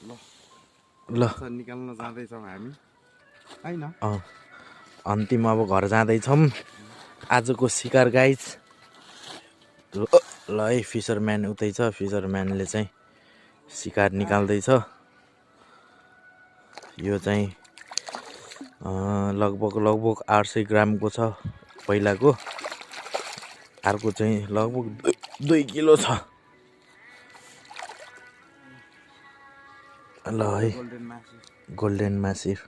ल निकाल्न जाँदैछौँ हामी हैन अन्तिम अब घर जाँदैछौँ आजको शिकार गाइज ल है फिसरम्यान उतै छ फिसरम्यानले चाहिँ शिकार निकाल्दैछ यो चाहिँ लगभग 800 ग्रामको छ पहिलाको अर्को चाहिँ लगभग 2 किलो छ ल है गोल्डन मासिर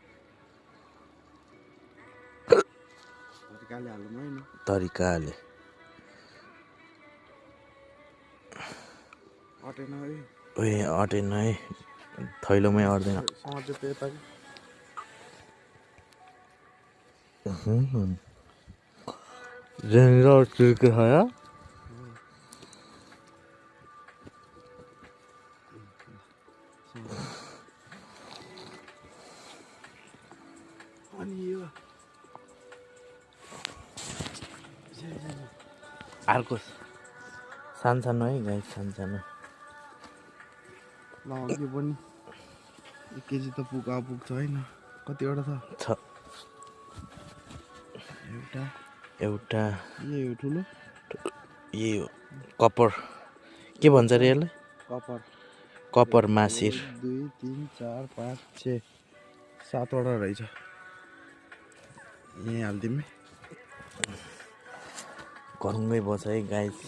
तरिकाले अटेन है थैलोमै अट्दैन जनरल के खाया अर्को सानो है गाई सानो ल यो पनि 1 केजी त पुग्छ हैन कतिवटा छ एउटा यो ठुलो यही हो कपर के भन्छ रे यसलाई कपर मासिर 2 3 4 5 6 7 वटा रहेछ यही हाल्दिमे घरुङ्गै बस है गाइस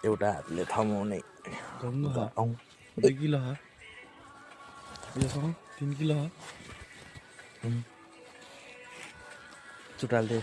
एउटा हातले थमाउने 2 किलो हो योसँग 3 किलो हो चुटाल्दे